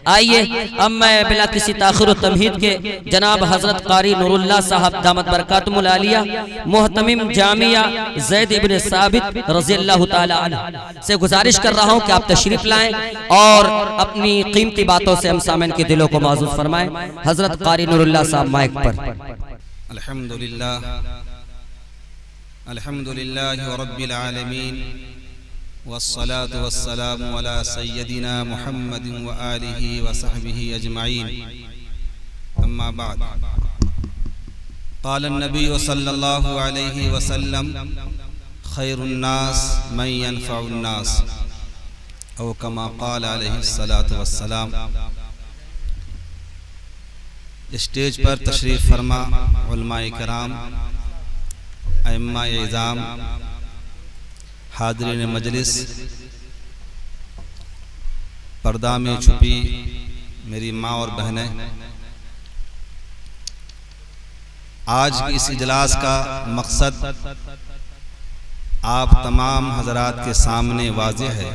آئیے اب میں بلا کسی تاخیر و تمہید کے جناب حضرت قاری نور اللہ صاحب دامت برکاتہم العالیہ محتمم جامعہ زید ابن ثابت رضی اللہ تعالی عنہ سے گزارش کر رہا ہوں کہ آپ تشریف لائیں اور اپنی قیمتی باتوں سے ہم سامعین کے دلوں کو معزز فرمائیں۔ حضرت قاری نور اللہ صاحب مائک پر۔ الحمدللہ رب العالمین والصلاة والسلام على سیدنا محمد وآلہ وصحبہ اجمعین، اما بعد۔ قال النبی صلی اللہ علیہ وسلم خیر الناس من ينفع الناس، او کما قال علیہ الصلاة والسلام۔ اسٹیج پر تشریف فرما علماء کرام، ائمہ اعظام، حاضرین مجلس، پردہ میں چھپی میری ماں اور بہنیں، آج کی اس اجلاس کا مقصد آپ تمام حضرات کے سامنے واضح ہے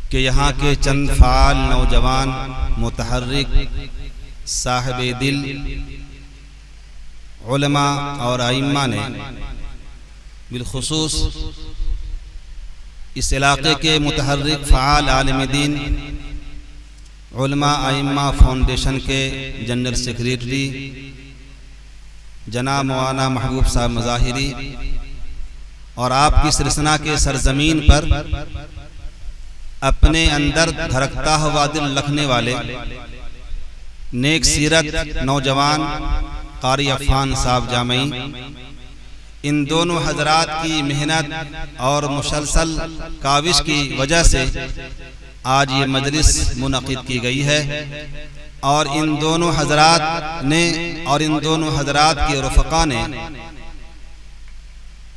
کہ یہاں کے چند فعال نوجوان متحرک صاحب دل علماء اور ائمہ نے بالخصوص اس علاقے کے متحرک فعال عالم دین علماء ائمہ فاؤنڈیشن کے جنرل سیکریٹری جناب مولانا محبوب صاحب مظاہری اور آپ کی سرسنا کے سرزمین پر اپنے اندر دھڑکتا ہوا دل رکھنے والے نیک سیرت نوجوان قاری عفان صاحب جامعی، ان دونوں حضرات کی محنت اور مسلسل کاوش کی وجہ سے آج یہ مجلس منعقد کی گئی ہے، اور ان دونوں حضرات نے اور ان دونوں حضرات کے رفقا نے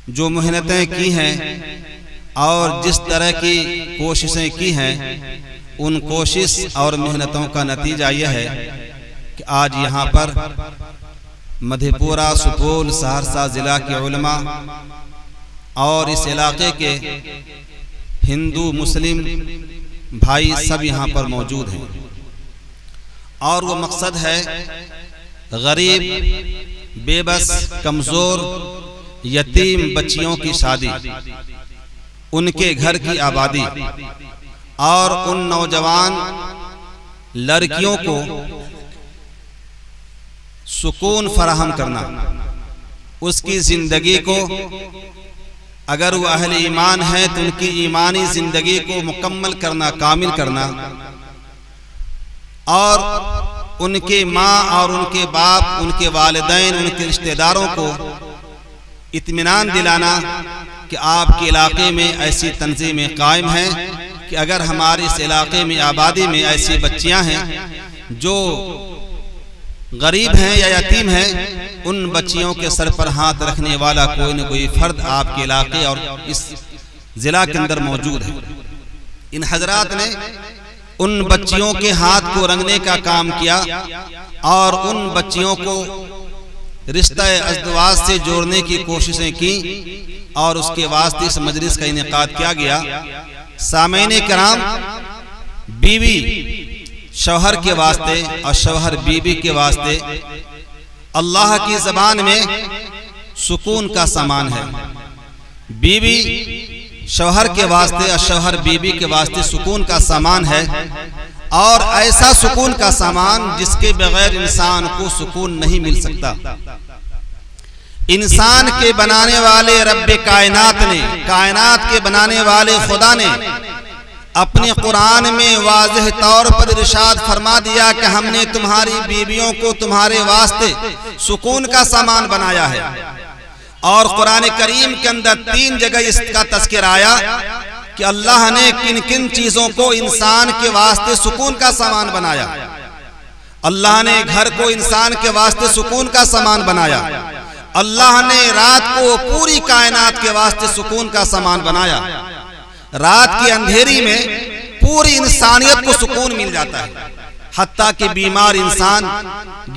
جو محنتیں کی ہیں اور جس طرح کی کوششیں کی ہیں، ان کوشش اور محنتوں کا نتیجہ یہ ہے کہ آج یہاں پر مدھے پورہ سپول سہرسہ ضلع کے علماء اور اس علاقے کے ہندو مسلم بھائی سب یہاں پر موجود ہیں، اور وہ مقصد ہے غریب بے بس کمزور یتیم بچیوں کی شادی، ان کے گھر کی آبادی، اور ان نوجوان لڑکیوں کو سکون فراہم کرنا، اس کی زندگی کو اگر وہ اہل ایمان ہے تو ان کی ایمانی زندگی کو مکمل کرنا، کامل کرنا، اور ان کے ماں اور ان کے باپ، ان کے والدین، ان کے رشتہ داروں کو اطمینان دلانا کہ آپ کے علاقے میں ایسی تنظیمیں قائم ہیں کہ اگر ہمارے اس علاقے میں آبادی میں ایسی بچیاں ہیں جو غریب ہیں یا یتیم ہیں، ان بچیوں کے سر پر ہاتھ رکھنے والا کوئی نہ کوئی فرد آپ کے علاقے اور اس ضلع کے اندر موجود ہے۔ ان حضرات نے ان بچیوں کے ہاتھ کو رنگنے کا کام کیا اور ان بچیوں کو رشتہ ازدواج سے جوڑنے کی کوششیں کی، اور اس کے واسطے اس مجلس کا انعقاد کیا گیا۔ سامعین کرام، بیوی شوہر کے واسطے اور شوہر بیوی کے واسطے اللہ کی زبان میں سکون کا سامان ہے۔ بیوی شوہر کے واسطے اور شوہر بیوی کے واسطے سکون کا سامان ہے، اور ایسا سکون کا سامان جس کے بغیر انسان کو سکون نہیں مل سکتا۔ انسان کے بنانے والے رب کائنات نے، کائنات کے بنانے والے خدا نے اپنے قرآن میں واضح طور پر ارشاد فرما دیا کہ ہم نے تمہاری بیویوں کو تمہارے واسطے سکون کا سامان بنایا ہے، اور قرآن کریم کے اندر 3 جگہ اس کا تذکر آیا کہ اللہ نے کن کن چیزوں کو انسان کے واسطے سکون کا سامان بنایا۔ اللہ نے گھر کو انسان کے واسطے سکون کا سامان بنایا، اللہ نے رات کو پوری کائنات کے واسطے سکون کا سامان بنایا۔ رات کی اندھیری میں پوری انسانیت کو سکون مل جاتا ہے، حتیٰ کہ بیمار انسان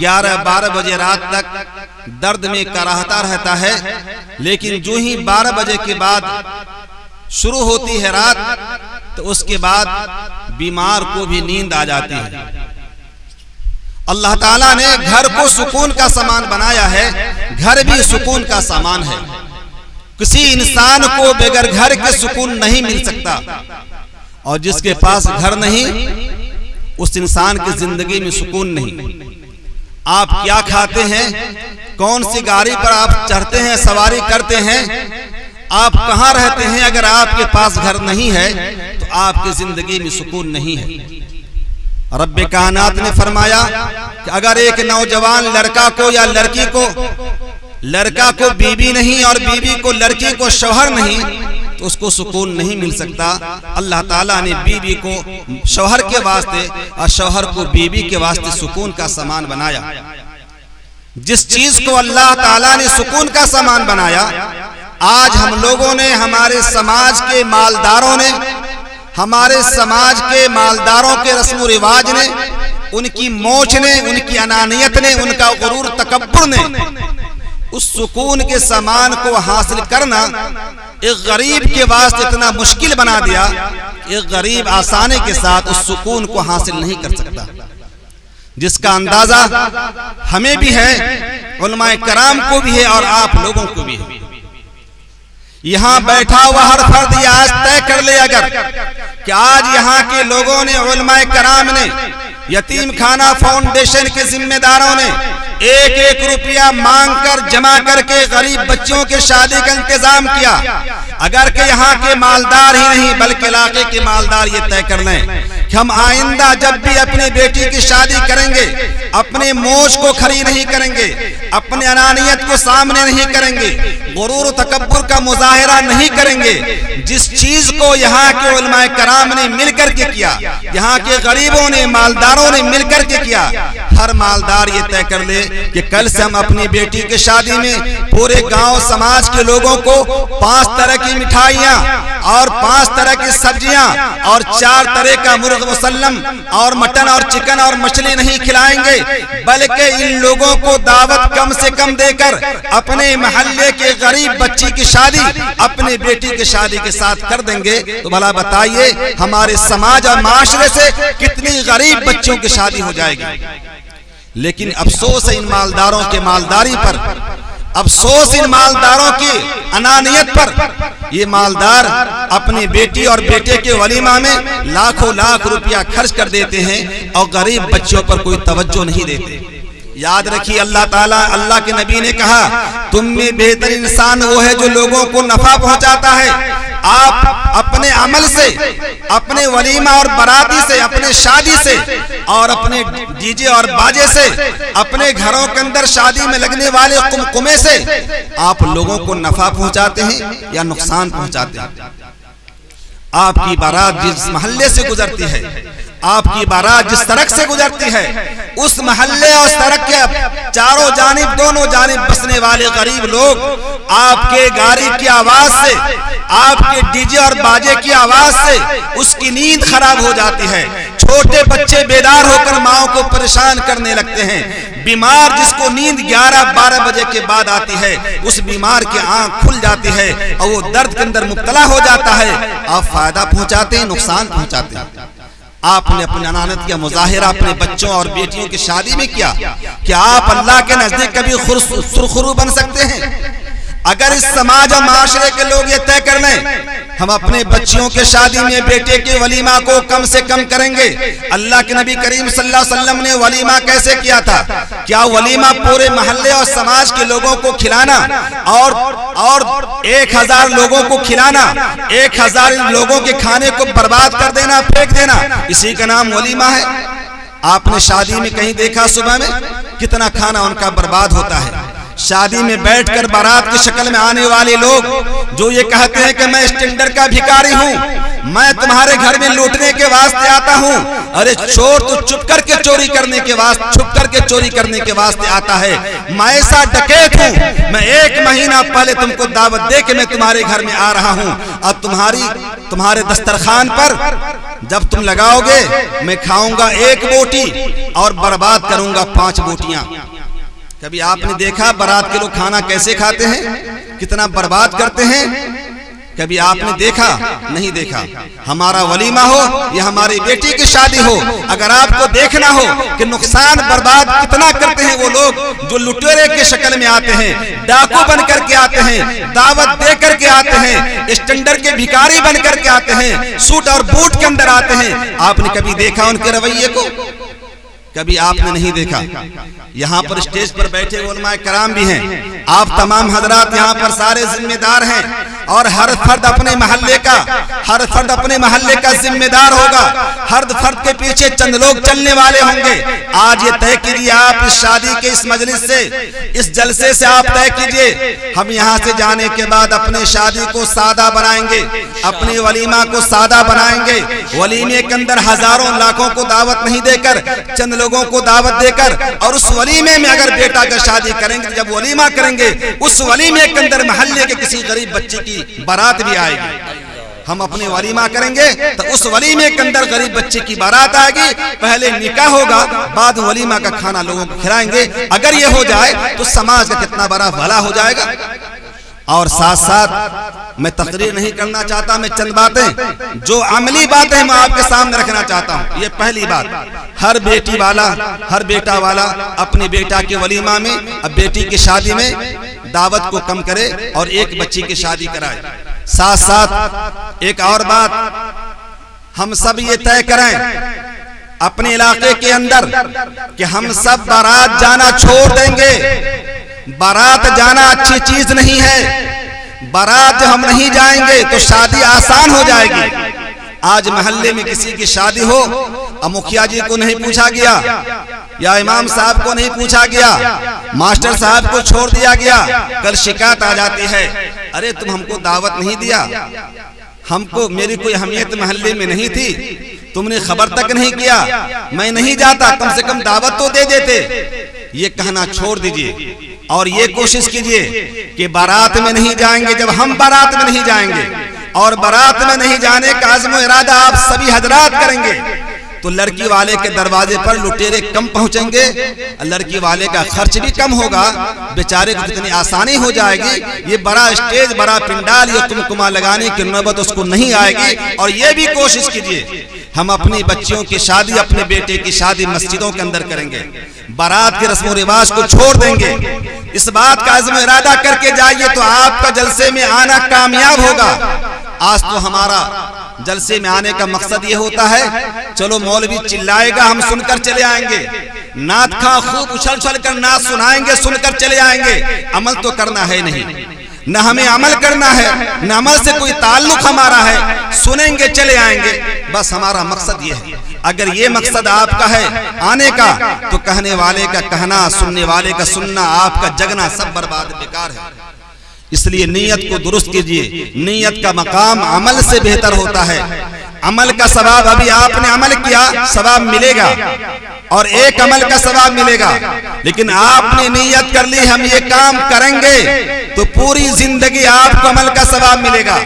11-12 بجے رات تک درد میں کراہتا رہتا ہے، لیکن جو ہی 12 بجے کے بعد شروع ہوتی ہے رات، تو اس کے بعد बीमार को भी नींद आ जाती है। अल्लाह ताला ने घर को सुकून का सामान बनाया है, घर भी सुकून का सामान है। किसी इंसान को बगैर घर के सुकून नहीं मिल सकता, और जिसके पास घर नहीं उस इंसान की जिंदगी में सुकून नहीं। आप क्या खाते हैं, कौन सी गाड़ी पर आप चढ़ते हैं, सवारी करते हैं, आप कहाँ रहते हैं, अगर आपके पास घर नहीं है तो आपकी जिंदगी में सुकून नहीं है। रब्बे कायनात ने फरमाया कि अगर एक नौजवान लड़का को या लड़का को बीवी नहीं और बीवी को लड़की को शौहर नहीं तो उसको सुकून नहीं मिल सकता। अल्लाह ताला ने बीवी को शौहर के वास्ते और शौहर को बीवी के वास्ते सुकून का सामान बनाया। जिस चीज को अल्लाह ताला ने सुकून का सामान बनाया, आज हम लोगों ने, हमारे समाज के मालदारों ने, हमारे समाज के मालदारों के रस्म रिवाज ने, उनकी मोच ने, उनकी अनानियत ने, उनका गुरूर तकब्बुर ने उस सुकून के सामान को हासिल करना एक गरीब के वास्ते इतना मुश्किल बना दिया। एक गरीब आसानी के साथ उस सुकून को हासिल नहीं कर सकता, जिसका अंदाजा हमें भी है, उलमाए कराम को भी है और आप लोगों को भी है। यहाँ बैठा हुआ हर फर्द ये आज तय कर ले अगर कि आज यहाँ के लोगों ने, उलमाए कराम ने, यतीम खाना फाउंडेशन के जिम्मेदारों ने 1-1 रुपया मांग कर जमा करके गरीब बच्चों के शादी का इंतजाम किया, अगर के यहाँ के मालदार ही नहीं बल्कि इलाके के मालदार ये तय कर लें कि हम आइंदा जब भी अपनी बेटी की शादी करेंगे अपने मोश को खरी नहीं करेंगे, अपने अनानियत को सामने नहीं करेंगे, गुरूर तकब्बुर का मुजाहिरा नहीं करेंगे। जिस चीज को यहाँ के उलमाए कराम ने मिलकर के किया, यहाँ के गरीबों ने, मालदारों ने मिलकर के किया, हर मालदार ये तय कर ले कि कल से हम अपनी बेटी की शादी में पूरे गांव समाज के लोगों को 5 तरह की मिठाइयाँ और 5 तरह की सब्जियां और 4 तरह का मुर्ग मुसल्लम और मटन और चिकन और मछली नहीं खिलाएंगे, बल्कि इन लोगों को दावत कम से कम देकर अपने महल्ले के गरीब बच्ची की शादी अपने बेटी की शादी के साथ कर देंगे। तो भला बताइए हमारे समाज और माशरे से कितनी गरीब बच्चों की शादी हो जाएगी। लेकिन अफसोस है इन मालदारों के मालदारी पर, अफसोस इन मालदारों की अनानियत पर। ये मालदार अपनी बेटी और बेटे के वलीमा में लाखों लाख रुपया खर्च कर देते हैं और गरीब बच्चों पर कोई तवज्जो नहीं देते। याद रखिए अल्लाह के नबी ने कहा, तुम में बेहतरीन इंसान वो है जो लोगों को नफा पहुंचाता है। आप अपने अमल से, अपने वलीमा और बराती से, अपने शादी से और अपने डीजे और बाजे से, अपने घरों के अंदर शादी में लगने वाले कुमकुमे से आप लोगों को नफा पहुंचाते हैं या नुकसान पहुंचाते हैं। आपकी बारात जिस मोहल्ले से गुजरती है, आपकी बारात जिस सड़क से गुजरती है, उस मोहल्ले और सड़क के चारों जानिब, दोनों जानिब बसने वाले गरीब लोग आपके गाड़ी की आवाज से, आपके डीजे और बाजे की आवाज से उसकी नींद खराब हो जाती है। छोटे बच्चे बेदार होकर माओ को परेशान करने लगते हैं। बीमार जिसको नींद 11-12 बजे के बाद आती है, उस बीमार की आंख खुल जाती है और वो दर्द के अंदर मुब्तला हो जाता है। आप फायदा पहुंचाते हैं, नुकसान पहुंचाते हैं। आपने अपने अनानत का मुजाहिरा अपने बच्चों और बेटियों की शादी में किया। क्या आप अल्लाह के नजदीक कभी सुरखरू बन सकते हैं? अगर इस समाज और माशरे के लोग ये तय कर लें हम अपने बच्चियों के शादी में बेटे के वलीमा को कम से कम करेंगे। अल्लाह के नबी करीम सल्लल्लाहु अलैहि वसल्लम ने वलीमा कैसे किया था? क्या वलीमा पूरे मोहल्ले और समाज के लोगों को खिलाना और 1000 लोगों को खिलाना, 1000 लोगों के खाने को बर्बाद कर देना, फेंक देना, इसी का नाम वलीमा है? आपने शादी में कहीं देखा सुबह में कितना खाना उनका बर्बाद होता है? शादी में बैठकर बारात की शक्ल में आने वाले लोग जो ये कहते हैं कि मैं स्टैंडर्ड का भिखारी हूँ, मैं तुम्हारे घर में लूटने के वास्ते आता हूँ। अरे चोर तो छुप करके चोरी करने के वास्ते, छुप करके चोरी करने के वास्ते आता है। मैं ऐसा डकैत हूँ, मैं 1 महीना पहले तुमको दावत दे के मैं तुम्हारे घर में आ रहा हूँ और तुम्हारे दस्तरखान पर जब तुम लगाओगे मैं खाऊंगा 1 बोटी और बर्बाद करूंगा 5 बोटियां। कभी आपने देखा बारात के लोग खाना कैसे खाते हैं, कितना बर्बाद करते हैं? کبھی آپ نے دیکھا؟ نہیں دیکھا۔ ہمارا ولیمہ ہو یا ہماری بیٹی کی شادی ہو، اگر آپ کو دیکھنا ہو کہ نقصان برباد کتنا کرتے ہیں وہ لوگ جو لٹیرے کی شکل میں آتے ہیں، ڈاکو بن کر کے آتے ہیں، دعوت دے کر کے آتے ہیں، اسٹینڈر کے بھکاری بن کر کے آتے ہیں، سوٹ اور بوٹ کے اندر آتے ہیں، آپ نے کبھی دیکھا ان کے رویے کو؟ کبھی آپ نے نہیں دیکھا۔ یہاں پر اسٹیج پر بیٹھے علماء کرام بھی ہیں، آپ تمام حضرات یہاں پر سارے ذمہ دار ہیں، اور ہر فرد اپنے محلے کا ذمہ دار ہوگا، ہر فرد کے پیچھے چند لوگ چلنے والے ہوں گے۔ آج یہ طے کیجئے، آپ اس شادی کے اس مجلس سے، اس جلسے سے آپ طے کیجئے، ہم یہاں سے جانے کے بعد اپنے شادی کو سادہ بنائیں گے، اپنے ولیمہ کو سادہ بنائیں گے۔ ولیمے کے اندر ہزاروں لاکھوں کو دعوت نہیں دے کر، چند لوگوں کو دعوت دے کر، اور اس ولیمے میں اگر بیٹا کا شادی کریں گے، جب ولیمہ کریں گے، اس ولیمے کے اندر محلے کے کسی غریب بچے کی بارات بھی آئے گی۔ ہم اپنے ولیمہ کریں گے تو اس ولیمے کے اندر غریب بچے کی بارات آئے گی، پہلے نکاح ہوگا، بعد ولیمہ کا کھانا لوگوں کو کھلائیں گے۔ اگر یہ ہو جائے تو سماج کا کتنا بڑا بھلا ہو جائے گا۔ اور ساتھ ساتھ میں تقریر نہیں کرنا چاہتا، میں چند باتیں جو عملی باتیں میں آپ کے سامنے رکھنا چاہتا ہوں۔ یہ پہلی بات، ہر بیٹی والا، ہر بیٹا والا اپنے بیٹا کے ولیمہ میں، اب بیٹی کی شادی میں دعوت کو کم کرے اور ایک بچی کی شادی کرائے۔ ساتھ ساتھ ایک اور بات، ہم سب یہ طے کریں اپنے علاقے کے اندر کہ ہم سب بارات جانا چھوڑ دیں گے۔ بارات جانا اچھی چیز نہیں ہے، بارات ہم نہیں جائیں گے تو شادی آسان ہو جائے گی۔ آج محلے میں کسی کی شادی ہو، اب مکھیا جی کو نہیں پوچھا گیا، یا امام صاحب کو نہیں پوچھا گیا، ماسٹر صاحب کو چھوڑ دیا گیا، کل شکایت آ جاتی ہے، ارے تم ہم کو دعوت نہیں دیا، ہم کو میری کوئی اہمیت محلے میں نہیں تھی، تم نے خبر تک نہیں کیا، میں نہیں جاتا، کم سے کم دعوت تو دے دیتے۔ یہ کہنا چھوڑ دیجئے اور یہ کوشش کیجئے کہ بارات میں نہیں جائیں گے۔ جب ہم بارات میں نہیں جائیں گے اور بارات میں نہیں جانے کا عزم و ارادہ آپ سبھی حضرات کریں گے تو لڑکی والے کے دروازے پر لٹیرے کم پہنچیں گے، لڑکی والے کا خرچ بھی کم ہوگا، بیچارے کو جتنی آسانی ہو جائے گی۔ یہ بڑا اسٹیج، بڑا پنڈال، یہ کمکما لگانے کی نوبت اس کو نہیں آئے گی۔ اور یہ بھی کوشش کیجئے ہم اپنی بچیوں کی شادی، اپنے بیٹے کی شادی مسجدوں کے اندر کریں گے، بارات کے رسم و رواج کو چھوڑ دیں گے۔ اس بات کا عزم ارادہ کر کے جائیے تو آپ کا جلسے میں آنا کامیاب ہوگا۔ آج تو ہمارا جلسے میں آنے کا مقصد یہ ہوتا ہے چلو مولوی چلائے گا ہم سن کر چلے آئیں گے، نعت خواں خوب اچھل اچھل کر نعت سنائیں گے، سن کر چلے آئیں گے۔ عمل تو کرنا ہے نہیں، نہ ہمیں عمل کرنا ہے، نہ عمل سے کوئی تعلق ہمارا ہے، سنیں گے چلے آئیں گے، بس ہمارا مقصد یہ ہے۔ اگر یہ مقصد آپ کا ہے آنے کا تو کہنے والے کا کہنا، سننے والے کا سننا، آپ کا جگنا سب برباد بیکار ہے۔ اس لیے نیت کو درست کیجئے، نیت کا مقام عمل سے بہتر ہوتا ہے۔ عمل کا ثواب، ابھی آپ نے عمل کیا ثواب ملے گا، اور ایک عمل کا ثواب ملے گا، لیکن آپ نے نیت کر لی ہم یہ کام کریں گے تو پوری زندگی آپ کو عمل کا ثواب ملے گا۔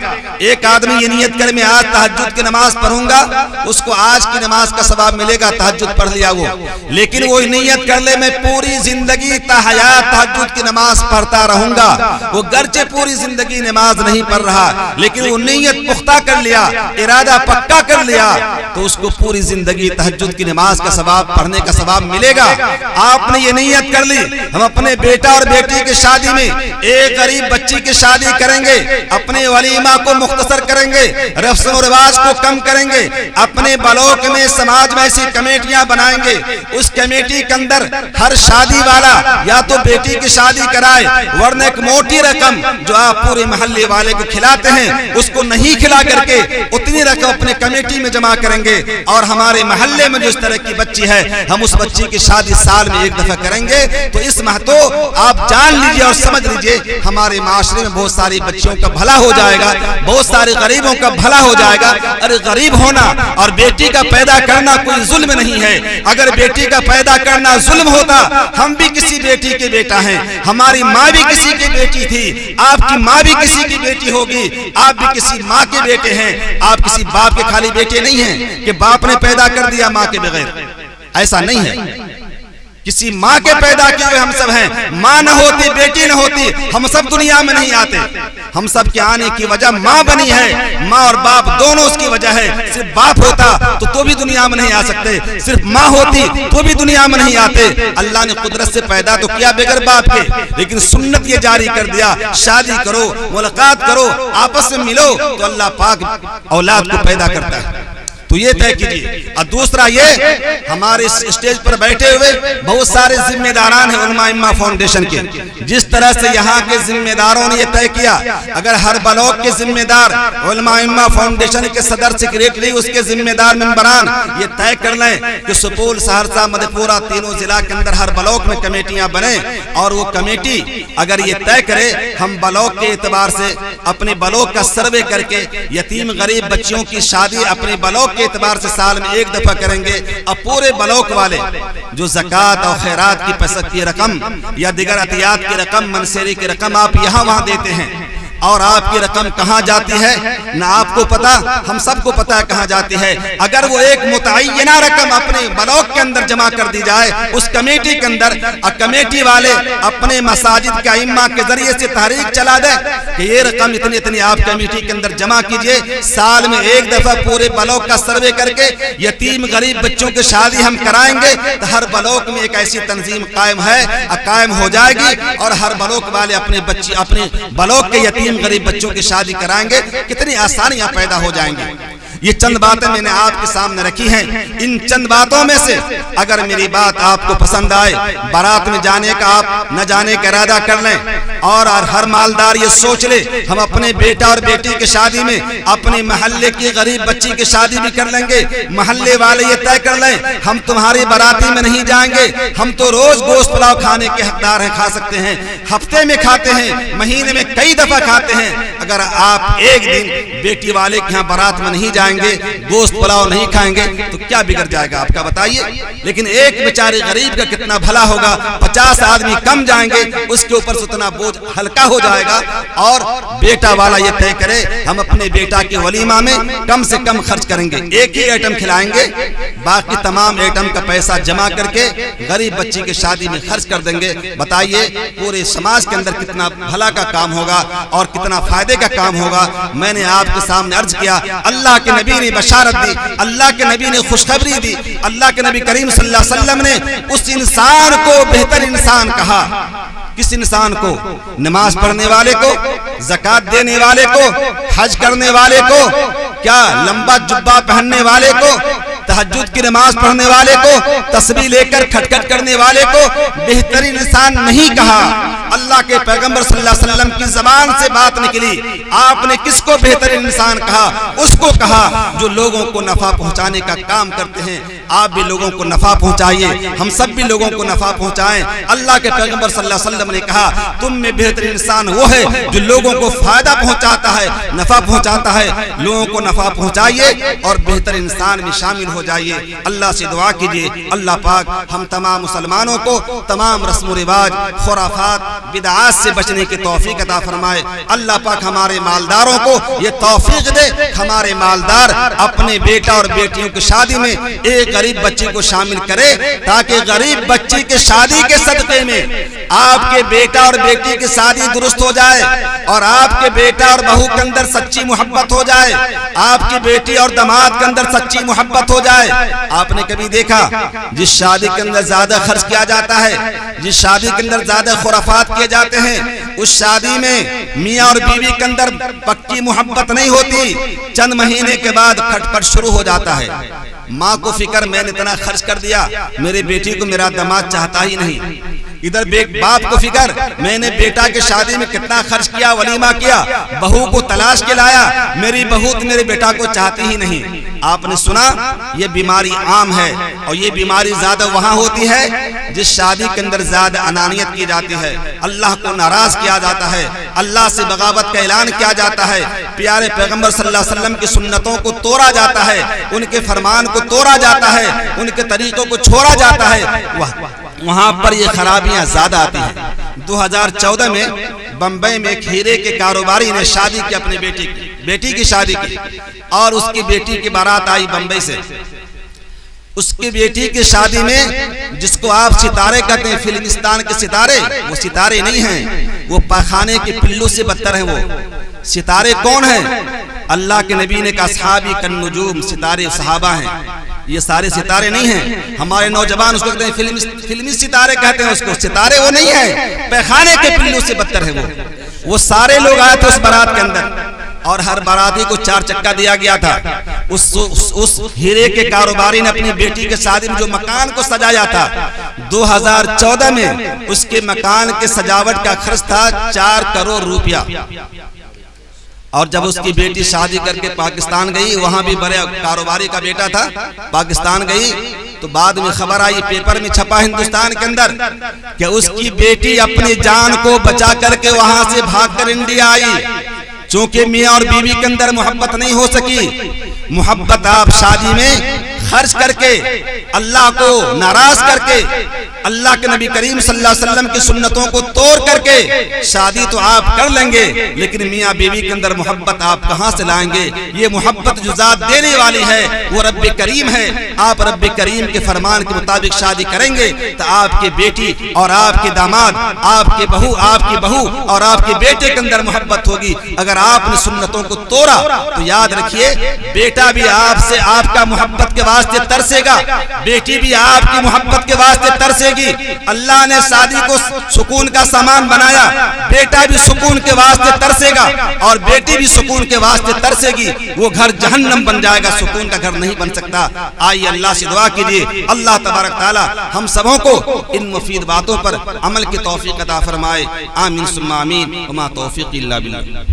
ایک آدمی یہ نیت کرے میں آج تہجد کی نماز پڑھوں گا، اس کو آج کی نماز کا ثواب ملے گا، تہجد پڑھ لیا وہ، لیکن وہ نیت کر لے میں پوری زندگی تحیات تہجد کی نماز پڑھتا رہوں گا، وہ گرچہ پوری زندگی نماز نہیں پڑھ رہا لیکن وہ نیت پختہ کر لیا، ارادہ پکا کر لیا، تو اس کو پوری زندگی تہجد کی نماز کا ثواب پڑھنے کا ثواب ملے گا۔ آپ نے یہ نیت کر لی ہم اپنے بیٹا اور بیٹی کی شادی میں ایک غریب بچی کی شادی کریں گے، اپنے ولیمہ کو مختصر کریں گے، رسم و رواج کو کم کریں گے، اپنے بلوک میں سماج میں ایسی کمیٹیاں بنائیں گے، اس کمیٹی کے اندر ہر شادی والا یا تو بیٹی کی شادی کرائے، ورنہ ایک موٹی رقم جو آپ پورے محلے والے کو کھلاتے ہیں اس کو نہیں کھلا کر کے اتنی رقم اپنے کمیٹی میں جمع کریں گے، اور ہمارے محلے میں جو اس طرح کی بچی ہے ہم اس بچی کی شادی سال میں ایک دفعہ کریں گے۔ تو اس مہتو آپ جان لیجئے اور سمجھ لیجئے ہمارے معاشرے میں بہت ساری بچیوں کا بھلا ہو جائے گا، بہت سارے غریبوں کا بھلا ہو جائے گا۔ ارے غریب ہونا اور بیٹی کا پیدا کرنا کوئی ظلم نہیں ہے، اگر بیٹی کا پیدا کرنا ظلم ہوتا ہم بھی کسی بیٹی کے بیٹا ہیں، ہماری ماں بھی کسی کی بیٹی تھی، آپ کی ماں بھی کسی کی بیٹی ہوگی، آپ بھی کسی ماں کے بیٹے ہیں، آپ کسی باپ کے خالی بیٹے نہیں ہیں کہ باپ نے پیدا کر دیا ماں کے بغیر، ایسا نہیں ہے۔ किसी माँ के पैदा किए हुए हम सब हैं। माँ न होती, बेटी न होती, हम सब दुनिया में नहीं आते। हम सब के आने की वजह माँ बनी है। माँ और बाप दोनों उसकी वजह है। सिर्फ बाप होता तो भी दुनिया में नहीं आ सकते, सिर्फ माँ होती तो भी दुनिया में नहीं आते। अल्लाह ने कुदरत से पैदा तो किया बगैर बाप के, लेकिन सुन्नत ये जारी कर दिया, शादी करो, मुलाकात करो, आपस में मिलो, तो अल्लाह पाक औलाद को पैदा करता है। तो ये तय कीजिए। और दूसरा ये, हमारे इस स्टेज पर बैठे हुए बहुत सारे जिम्मेदारान हैं उलमा इम्मा फाउंडेशन के। जिस तरह से यहाँ के जिम्मेदारों ने ये तय किया, अगर हर ब्लॉक के जिम्मेदार, उलमा इम्मा फाउंडेशन के सदर सेक्रेटरी, उसके जिम्मेदार मेंबरान ये तय कर लें कि सुपौल, सहरसा, मधेपुरा तीनों जिला के अंदर हर ब्लॉक में कमेटियां बने, और वो कमेटी अगर ये तय करे, हम ब्लॉक के एतबार से अपने ब्लॉक का सर्वे करके यतीम गरीब बच्चियों की शादी अपने ब्लॉक के एतबार से साल में एक दफा करेंगे। अब पूरे ब्लॉक वाले जो ज़कात और खैरात की पैसा की रकम या दिगर अतियात की रकम, मनसेरी की रकम आप यहाँ वहाँ देते हैं, और आपकी रकम कहाँ जाती है ना आपको पता, हम सबको पता है कहाँ जाती है। अगर वो एक मुतय्यना रकम अपने ब्लॉक के अंदर जमा कर दी जाए उस कमेटी के अंदर, और कमेटी वाले अपने मसाजिद के इमाम के जरिए से तहरीक चला दे कि ये रकम इतनी इतनी आप कमेटी के अंदर जमा कीजिए, साल में एक दफा पूरे ब्लॉक का सर्वे करके यतीम गरीब बच्चों की शादी हम कराएंगे, तो हर ब्लॉक में एक ऐसी तंजीम कायम है, कायम हो जाएगी, और हर ब्लॉक वाले अपने बच्चे अपने ब्लॉक के यतीम गरीब बच्चों की शादी कराएंगे। कितनी आसानियां पैदा हो जाएंगी। ये चंद बातें मैंने आपके सामने रखी हैं। इन चंद बातों में से अगर मेरी बात आपको पसंद आए, बारात में जाने का आप न जाने का इरादा कर लें, और हर मालदार ये सोच ले हम अपने बेटा और बेटी की शादी में अपने महल्ले की गरीब बच्ची की शादी भी कर लेंगे। महल्ले वाले ये तय कर लें हम तुम्हारी बाराती में नहीं जाएंगे, हम तो रोज गोश्त पुलाव खाने के हकदार हैं, खा सकते हैं, हफ्ते में खाते हैं, महीने में कई दफा खाते हैं। अगर आप एक दिन बेटी वाले के यहाँ बारात में नहीं जाएंगे, गोश्त पुलाव नहीं खाएंगे, तो क्या बिगड़ जाएगा आपका बताइए। लेकिन एक बेचारे गरीब का कितना भला होगा, 50 आदमी कम जाएंगे, उसके ऊपर से उतना बोझ हल्का हो जाएगा। और बेटा वाला ये तय करे हम अपने बेटा के वलीमा में कम से कम खर्च करेंगे, एक ही आइटम खिलाएंगे, बाकी तमाम आइटम का पैसा जमा करके गरीब बच्ची की शादी में खर्च कर देंगे। बताइए पूरे समाज के अंदर कितना भला का काम होगा और कितना फायदे का काम होगा। मैंने आपके सामने अर्ज किया, अल्लाह के नबी ने बशारत दी, अल्लाह के नबी ने खुशखबरी दी, अल्लाह के नबी करीम सल्लल्लाहु अलैहि वसल्लम ने उस इंसान को बेहतर इंसान कहा। किस इंसान को? नमाज पढ़ने वाले को, ज़कात देने वाले को, हज करने वाले को, क्या लंबा जुब्बा पहनने वाले को, तहज्जुद की नमाज पढ़ने वाले को, तस्बीह लेकर खटखट करने वाले को बेहतरीन इंसान नहीं कहा। अल्लाह के पैगंबर सल्लल्लाहु अलैहि वसल्लम की जबान से बात निकली, आपने किसको बेहतरीन इंसान कहा? उसको कहा जो लोगों को नफा पहुंचाने का काम करते हैं। आप भी लोगों को नफा पहुंचाइए, हम सब भी लोगों को नफा पहुंचाएं। अल्लाह के पैगंबर सल्लल्लाहु अलैहि वसल्लम ने कहा तुम में बेहतरीन इंसान वो है जो लोगों को फायदा पहुंचाता है, नफा पहुंचाता है। लोगों को नफा पहुंचाइए और बेहतर इंसान में शामिल हो जाइए। अल्लाह से दुआ कीजिए अल्लाह पाक हम तमाम मुसलमानों को तमाम रस्म रिवाज, खुराफात, बिदआत से बचने की तौफीक अता फरमाए। अल्लाह पाक हमारे मालदारों को ये तौफीक दे, हमारे मालदार अपने बेटा और बेटियों की शादी में एक गरीब बच्ची को शामिल करे, ताकि गरीब बच्ची के शादी के सदक़े में आपके बेटा और बेटी की शादी दुरुस्त हो जाए, और आपके बेटा और बहू के अंदर सच्ची मोहब्बत हो जाए, आपकी बेटी और दामाद के अंदर सच्ची मोहब्बत हो जाए। आपने कभी देखा जिस शादी के अंदर ज्यादा खर्च किया जाता है, जिस शादी के अंदर ज्यादा खुराफात किए जाते हैं, उस शादी में मियाँ और बीवी के अंदर पक्की मोहब्बत नहीं होती। चंद महीने के बाद खटपट शुरू हो जाता है। माँ को फिक्र मैंने इतना खर्च कर दिया, मेरी बेटी को मेरा दामाद चाहता ही नहीं। इधर बाप को फिक्र मैंने बेटा की शादी में कितना खर्च किया, वलीमा किया, बहू को तलाश के लाया, मेरी बहू तो मेरे बेटा को चाहती ही नहीं। आपने सुना ये बीमारी आम है, और ये बीमारी ज्यादा वहाँ होती है जिस शादी के अंदर ज्यादा अनानियत की जाती है, अल्लाह को नाराज किया जाता है, अल्लाह से बगावत का ऐलान किया जाता है, प्यारे पैगंबर सल्लल्लाहु अलैहि वसल्लम की सुन्नतों को तोड़ा जाता है, उनके फरमान को तोड़ा जाता है, उनके तरीकों को छोड़ा जाता है। वहाँ पर ये खराबियाँ ज्यादा आती हैं। 2014 में बम्बई में एक हीरे के कारोबारी ने शादी की, अपनी बेटी की शादी की, और उसकी बेटी की बारात आई बम्बई से। اس کی بیٹی کی شادی میں جس کو آپ ستارے کہتے ہیں، فلمستان کے ستارے، وہ ستارے نہیں ہیں، وہ پاخانے کے پلو سے بدتر ہیں۔ وہ ستارے کون ہیں؟ اللہ کے نبی نے کہا اصحابی کالنجوم، ستارے صحابہ ہیں، یہ سارے ستارے نہیں ہیں۔ ہمارے نوجوان اس کو کہتے ہیں فلمی ستارے کہتے ہیں اس کو، ستارے وہ نہیں ہیں، پاخانے کے پلو سے بدتر ہیں وہ سارے لوگ آئے تھے اس بارات کے اندر، اور ہر باراتی کو 4 چکا دیا گیا تھا۔ اس ہیرے کے کاروباری نے اپنی بیٹی کے شادی میں جو مکان کو سجایا تھا، 2014 میں اس کے مکان کے سجاوٹ کا خرچ تھا 4 کروڑ روپیہ۔ اور جب اس کی بیٹی شادی کر کے پاکستان گئی، وہاں بھی بڑے کاروباری کا بیٹا تھا، پاکستان گئی تو بعد میں خبر آئی، پیپر میں چھپا ہندوستان کے اندر، کہ اس کی بیٹی اپنی جان کو بچا کر کے وہاں سے بھاگ کر انڈیا آئی۔ چونکہ میاں اور بیوی کے اندر محبت نہیں ہو سکی، محبت آپ شادی میں خرچ کر کے، اللہ کو ناراض کر کے، اللہ کے نبی کریم صلی اللہ علیہ وسلم کی سنتوں کو توڑ کر کے شادی تو آپ کر لیں گے، لیکن میاں بیوی کے اندر محبت آپ کہاں سے لائیں گے؟ یہ محبت جو ذات دینے والی ہے وہ رب کریم ہے۔ آپ رب کریم کے فرمان کے مطابق شادی کریں گے تو آپ کی بیٹی اور آپ کے داماد، آپ کی بہو اور آپ کے بیٹے کے اندر محبت ہوگی۔ اگر آپ نے سنتوں کو توڑا تو یاد رکھیے، بیٹا بھی آپ سے آپ کا محبت کے واسطے ترسے گا، بیٹی بھی آپ کی محبت کے واسطے ترسے گی۔ اللہ نے شادی کو سکون کا سامان بنایا، بیٹا بھی سکون کے واسطے ترسے گا اور بیٹی بھی سکون کے واسطے ترسے گی، وہ گھر جہنم بن جائے گا، سکون کا گھر نہیں بن سکتا۔ آئیے اللہ سے دعا کیجیے، اللہ تبارک تعالی ہم سبوں کو ان مفید باتوں پر عمل کی توفیق عطا فرمائے۔ آمین ثم آمین، وما توفیق الا باللہ۔